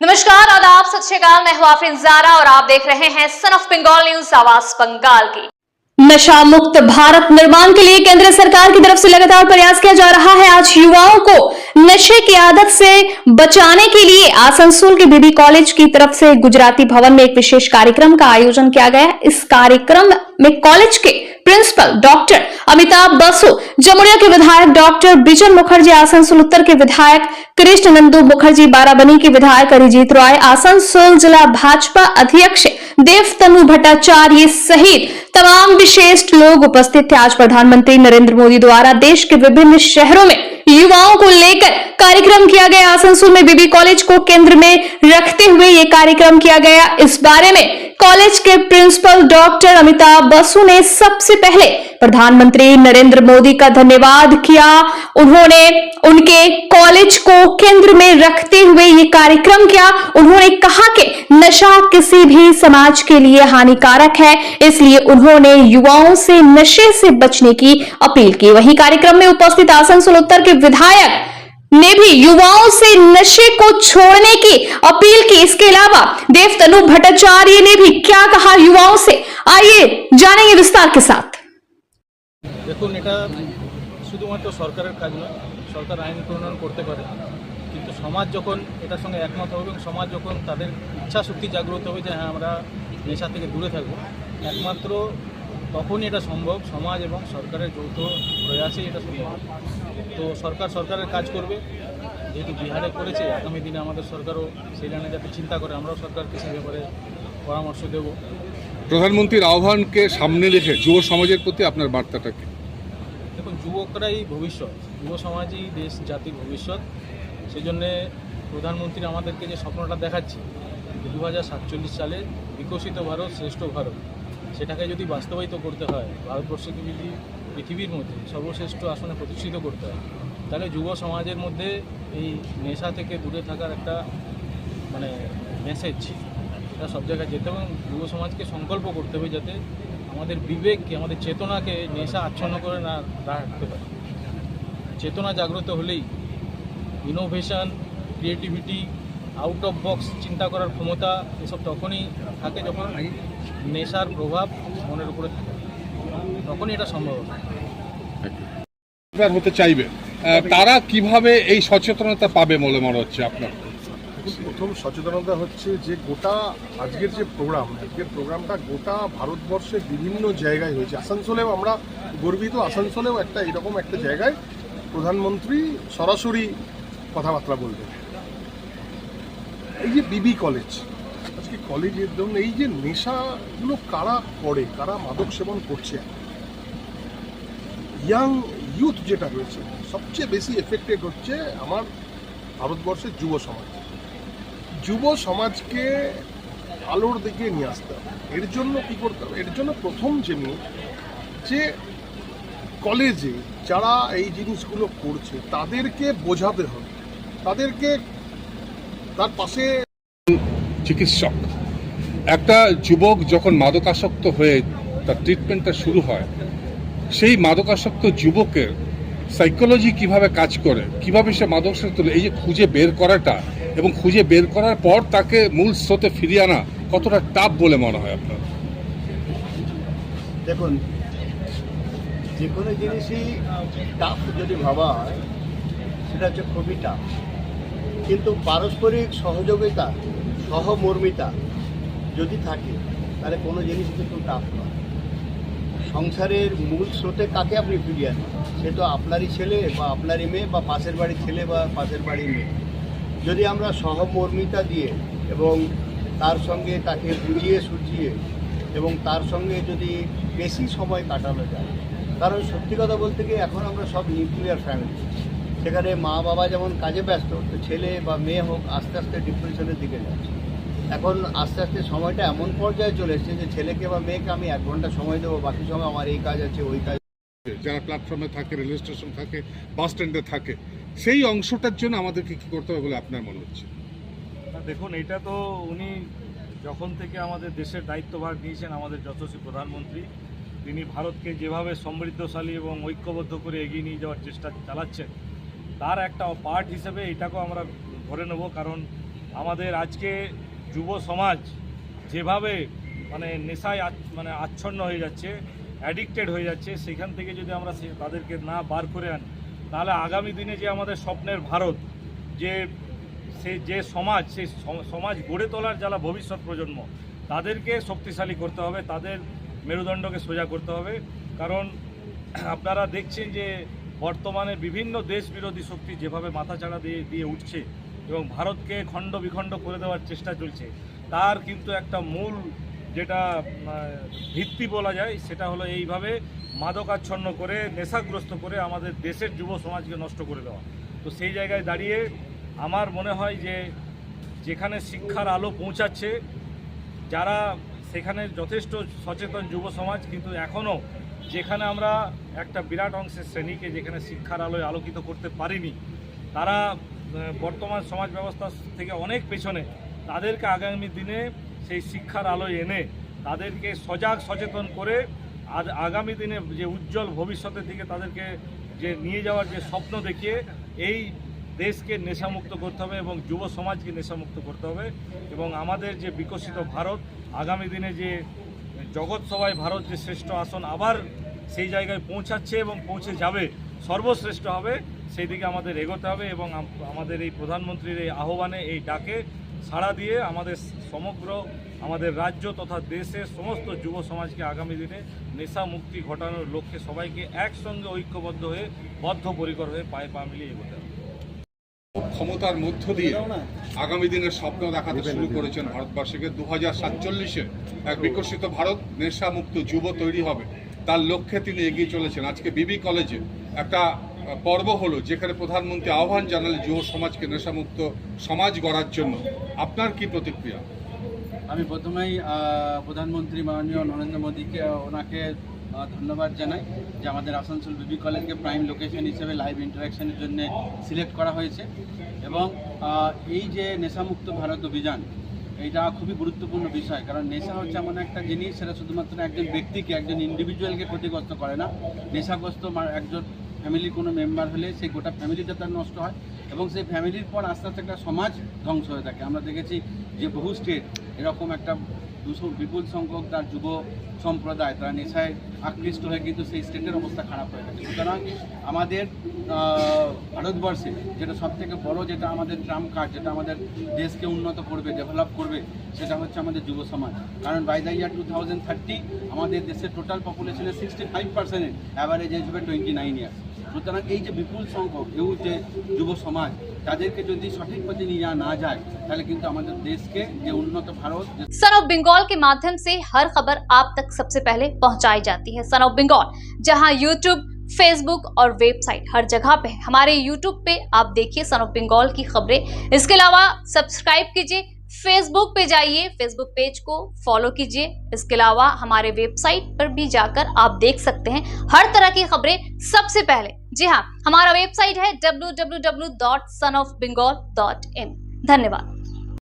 नमस्कार, आदाब, सत श्री अकाल। मैं हूं आफरीन ज़ारा और आप देख रहे हैं सन ऑफ बंगाल न्यूज, आवाज बंगाल की। नशा मुक्त भारत निर्माण के लिए केंद्र सरकार की तरफ से लगातार प्रयास किया जा रहा है। आज युवाओं को नशे की आदत से बचाने के लिए आसनसोल के बीबी कॉलेज की तरफ से गुजराती भवन में एक विशेष कार्यक्रम का आयोजन किया गया। इस कार्यक्रम में कॉलेज के प्रिंसिपल डॉक्टर अमिताभ बसु, जमुड़िया के विधायक डॉक्टर बिजन मुखर्जी, आसनसोल उत्तर के विधायक कृष्ण नंदू मुखर्जी, बाराबनी के विधायक अरिजीत रॉय, आसनसोल जिला भाजपा अध्यक्ष देवतनु भट्टाचार्य सहित तमाम विशिष्ट लोग उपस्थित थे। आज प्रधानमंत्री नरेंद्र मोदी द्वारा देश के विभिन्न शहरों में युवाओं को लेकर कार्यक्रम किया गया। आसनसोल में बीबी कॉलेज को केंद्र में रखते हुए यह कार्यक्रम किया गया। इस बारे में कॉलेज के प्रिंसिपल डॉक्टर अमिताभ बसु ने सबसे पहले प्रधानमंत्री नरेंद्र मोदी का धन्यवाद किया। उन्होंने उनके कॉलेज को केंद्र में रखते हुए ये कार्यक्रम किया। उन्होंने कहा कि नशा किसी भी समाज के लिए हानिकारक है, इसलिए उन्होंने युवाओं से नशे से बचने की अपील की। वहीं कार्यक्रम में उपस्थित आसनसोल उत्तर के विधायक ने भी युवाओं से नशे को छोड़ने की अपील की। इसके अलावा देवतनु भट्टाचार्य ने भी क्या कहा युवाओं से, आइए जानेंगे विस्तार के साथ। দেখুন, এটা শুধুমাত্র সরকারের কাজ নয়। সরকার আইন প্রণয়ন করতে পারে, কিন্তু সমাজ যখন এটার সঙ্গে একমত হবে এবং সমাজ যখন তাদের ইচ্ছা শক্তি জাগ্রত হবে যে হ্যাঁ আমরা নেশা থেকে দূরে থাকবো, একমাত্র তখনই এটা সম্ভব। সমাজ এবং সরকারের যৌথ প্রয়াসেই এটা সম্ভব। তো সরকারের কাজ করবে, যেহেতু বিহারে করেছে, আগামী দিনে আমাদের সরকারও সেই লাইনে যাতে চিন্তা করে, আমরাও সরকারকে সেই ব্যাপারে পরামর্শ দেব। প্রধানমন্ত্রীর আহ্বানকে সামনে রেখে যুব সমাজের প্রতি আপনার বার্তাটা কি? দেখুন, যুবকরাই ভবিষ্যৎ, যুব সমাজই দেশ জাতির ভবিষ্যৎ। সেই জন্যে প্রধানমন্ত্রী আমাদেরকে যে স্বপ্নটা দেখাচ্ছে যে 2047 সালে বিকশিত ভারত, শ্রেষ্ঠ ভারত, সেটাকে যদি বাস্তবায়িত করতে হয়, ভারতবর্ষকে যদি পৃথিবীর মধ্যে সর্বশ্রেষ্ঠ আসনে প্রতিষ্ঠিত করতে হয়, তাহলে যুব সমাজের মধ্যে এই নেশা থেকে দূরে থাকার একটা মেসেজ, এটা সব জায়গায় যেতে হবে। এবং যুব সমাজকে সংকল্প করতে হবে যাতে আমাদের বিবেককে, আমাদের চেতনাকে নেশা আচ্ছন্ন করে না রাখতে পারে। চেতনা জাগ্রত হলেই innovation, creativity, out of box চিন্তা করার ক্ষমতা, এসব তখনই থাকে যখন নেশার প্রভাব মনের উপরে থাকে, তখনই এটা সম্ভব হতে চাইবে। তারা কিভাবে এই সচেতনতা পাবে বলে মনে হচ্ছে আপনার? প্রথম সচেতনতা হচ্ছে যে আজকের প্রোগ্রামটা গোটা ভারতবর্ষের বিভিন্ন জায়গায় হয়েছে। আসানসোলেও আমরা গর্বিত, আসানসোলেও এরকম একটা জায়গায় প্রধানমন্ত্রী সরাসরি কথাবার্তা বলবেন। এই যে বিবি কলেজ, আজকে কলেজের জন্য এই যে নেশাগুলো কারা করে, কারা মাদক সেবন করছে, ইয়াং ইউথ যেটা রয়েছে, সবচেয়ে বেশি এফেক্টেড হচ্ছে আমার ভারতবর্ষের যুব সমাজ। যুব সমাজকে আলোর দিকে নিয়ে আসতে হবে। এর জন্য কী করতে হবে? এর জন্য প্রথম যে কলেজে যারা এই জিনিসগুলো করছে তাদেরকে বোঝাতে হবে, তাদেরকে তার পাশে। চিকিৎসক, একটা যুবক যখন মাদকাসক্ত হয়ে তার ট্রিটমেন্টটা শুরু হয়, সেই মাদকাসক্ত যুবকের সাইকোলজি কিভাবে কাজ করে, কিভাবে সে মাদকাসক্ত, এই যে খুঁজে বের করাটা এবং খুঁজে বের করার পর তাকে মূল স্রোতে ফিরিয়ে আনা কতটা টাফ বলে মনে হয় আপনার? দেখুন, যে কোনো জিনিসই টাফ যদি ভাবা হয় সেটা হচ্ছে খুবই টাফ, কিন্তু পারস্পরিক সহযোগিতা, সহমর্মিতা যদি থাকে তাহলে কোনো জিনিস কিন্তু টাফ নয়। সংসারের মূল স্রোতে কাকে আপনি ফিরিয়ে আনেন? সে তো আপনারই ছেলে বা আপনারই মেয়ে বা পাশের বাড়ির ছেলে বা পাশের বাড়ির মেয়ে। যদি আমরা সহমর্মিতা দিয়ে এবং তার সঙ্গে তাকে বুঝিয়ে সুঝিয়ে এবং তার সঙ্গে যদি বেশি সময় কাটানো যায়, কারণ সত্যি কথা বলতে গিয়ে এখন আমরা সব নিউক্লিয়ার ফ্যামিলি, সেখানে মা বাবা যেমন কাজে ব্যস্ত, তো ছেলে বা মেয়ে হোক আস্তে আস্তে ডিপ্রেশনের দিকে যাচ্ছে। এখন আস্তে আস্তে সময়টা এমন পর্যায়ে চলে এসেছে যে ছেলেকে বা মেয়েকে আমি 1 ঘন্টা সময় দেবো, বাকি সময় আমার এই কাজ আছে, ওই কাজ। যারা প্ল্যাটফর্মে থাকে, রেলওয়ে স্টেশন থাকে, বাস স্ট্যান্ডে থাকে, সেই অংশটার জন্য আমাদেরকে কী করতে হবে বলে আপনার মনে হচ্ছে? দেখুন, এটা তো উনি যখন থেকে আমাদের দেশের দায়িত্বভার নিয়েছেন, আমাদের যশস্বী প্রধানমন্ত্রী, তিনি ভারতকে যেভাবে সমৃদ্ধশালী এবং ঐক্যবদ্ধ করে এগিয়ে নিয়ে যাওয়ার চেষ্টা চালাচ্ছেন, তার একটা পার্ট হিসেবে এটাকেও আমরা ধরে নেব। কারণ আমাদের আজকে যুব সমাজ যেভাবে মানে নেশায় আচ্ছন্ন হয়ে যাচ্ছে, অ্যাডিক্টেড হয়ে যাচ্ছে, সেখান থেকে যদি আমরা তাদেরকে না বার করে আনি, তাহলে আগামী দিনে যে আমাদের স্বপ্নের ভারত, যে সমাজ, সেই সমাজ গড়ে তোলার যারা ভবিষ্যৎ প্রজন্ম, তাদেরকে শক্তিশালী করতে হবে, তাদের মেরুদণ্ডকে সোজা করতে হবে। কারণ আপনারা দেখছেন যে বর্তমানে বিভিন্ন দেশ বিরোধী শক্তি যেভাবে মাথাচাড়া দিয়ে উঠছে এবং ভারতকে খণ্ড বিখণ্ড করে দেওয়ার চেষ্টা চলছে, তার কিন্তু একটা মূল যেটা ভিত্তি বলা যায়, সেটা হলো এইভাবে মাদকাচ্ছন্ন করে, নেশাগ্রস্ত করে আমাদের দেশের যুব সমাজকে নষ্ট করে দেওয়া। তো সেই জায়গায় দাঁড়িয়ে আমার মনে হয় যে যেখানে শিক্ষার আলো পৌঁছাচ্ছে, যারা সেখানে যথেষ্ট সচেতন যুব সমাজ, কিন্তু এখনও যেখানে আমরা একটা বিরাট অংশের শ্রেণীকে যেখানে শিক্ষার আলোয় আলোকিত করতে পারিনি, তারা বর্তমান সমাজ ব্যবস্থা থেকে অনেক পেছনে, তাদেরকে আগামী দিনে সেই শিক্ষার আলোয় এনে তাদেরকে সচেতন করে আগামী দিনে যে উজ্জ্বল ভবিষ্যতের দিকে তাদেরকে যে নিয়ে যাওয়ার যে স্বপ্ন দেখিয়ে এই দেশকে নেশামুক্ত করতে হবে এবং যুব সমাজকে নেশামুক্ত করতে হবে। এবং আমাদের যে বিকশিত ভারত, আগামী দিনে যে জগৎ সভায় ভারত যে শ্রেষ্ঠ আসন আবার সেই জায়গায় পৌঁছাচ্ছে এবং পৌঁছে যাবে, সর্বশ্রেষ্ঠ হবে, সেই দিকে আমাদের এগোতে হবে। এবং আমাদের এই প্রধানমন্ত্রীর এই আহ্বানে, এই ডাকে সাড়া দিয়ে আমাদের রাজ্য তথা দেশের সমস্ত যুব সমাজকে আগামী দিনে নেশা মুক্তি ঘটানোর লক্ষ্যে সবাইকে একসঙ্গে ঐক্যবদ্ধ হয়ে বদ্ধপরিকর হয়ে পায়ে পা মিলিয়ে এগোতে হবে। ক্ষমতার মধ্য দিয়ে আগামী দিনের স্বপ্ন দেখাতে শুরু করেছেন ভারতবর্ষকে। 2047-এ এক বিকশিত ভারত, নেশামুক্ত যুব তৈরি হবে, তার লক্ষ্যে তিনি এগিয়ে চলেছেন। আজকে বিবি কলেজে একটা পর্ব হলো যেখানে প্রধানমন্ত্রী আহ্বান জানালেন যুব সমাজকে নেশামুক্ত সমাজ গড়ার জন্য। আপনার কি প্রতিক্রিয়া? আমি প্রথমেই প্রধানমন্ত্রী মাননীয় নরেন্দ্র মোদীকে ওনাকে ধন্যবাদ জানাই যে আমাদের আসানসোল বিবি কলেজকে প্রাইম লোকেশন হিসেবে লাইভ ইন্টারাকশনের জন্য সিলেক্ট করা হয়েছে। এবং এই যে নেশামুক্ত ভারত অভিযান, এটা খুবই গুরুত্বপূর্ণ বিষয়। কারণ নেশা হচ্ছে এমন একটা জিনিস, সেটা শুধুমাত্র একজন ব্যক্তিকে, একজন ইন্ডিভিজুয়ালকে ক্ষতিগ্রস্ত করে না। নেশাগ্রস্ত একজন ফ্যামিলির কোনো মেম্বার হলে সেই গোটা ফ্যামিলিটা তার নষ্ট হয় এবং সেই ফ্যামিলির পর আস্তে আস্তে একটা সমাজ ধ্বংস হয়ে থাকে। আমরা দেখেছি যে বহু স্টেট এরকম একটা বিপুল সংখ্যক তার যুব সম্প্রদায় তারা নেশায় আকৃষ্ট হয়ে কিন্তু সেই স্টেটের অবস্থা খারাপ হয়ে থাকে। সুতরাং আমাদের ভারতবর্ষে যেটা সবথেকে বড়, যেটা আমাদের ট্রাম্প কার্ড, যেটা আমাদের দেশকে উন্নত করবে, ডেভেলপ করবে, সেটা হচ্ছে আমাদের যুব সমাজ। কারণ বাই দ্য ইয়ার 2030 আমাদের দেশের টোটাল পপুলেশনের 65% অ্যাভারেজ এজ হবে 29 ইয়ার্স। সুতরাং এই যে বিপুল সংখ্যক যে যুব সমাজ, তাদেরকে যদি সঠিক পথে নিয়ে যাওয়া না যায়, তাহলে কিন্তু আমাদের দেশকে যে উন্নত ভারত। सन ऑफ बंगाल के माध्यम से हर खबर आप तक सबसे पहले पहुंचाई जाती है। सन ऑफ बंगाल जहां यूट्यूब, फेसबुक और वेबसाइट हर जगह पे है। हमारे यूट्यूब पे आप देखिए सन ऑफ बंगाल की खबरें। इसके अलावा सब्सक्राइब कीजिए, फेसबुक पे जाइए, फेसबुक पेज को फॉलो कीजिए। इसके अलावा हमारे वेबसाइट पर भी जाकर आप देख सकते हैं हर तरह की खबरें सबसे पहले। जी हाँ, हमारा वेबसाइट है www.sonofbengal.in। धन्यवाद।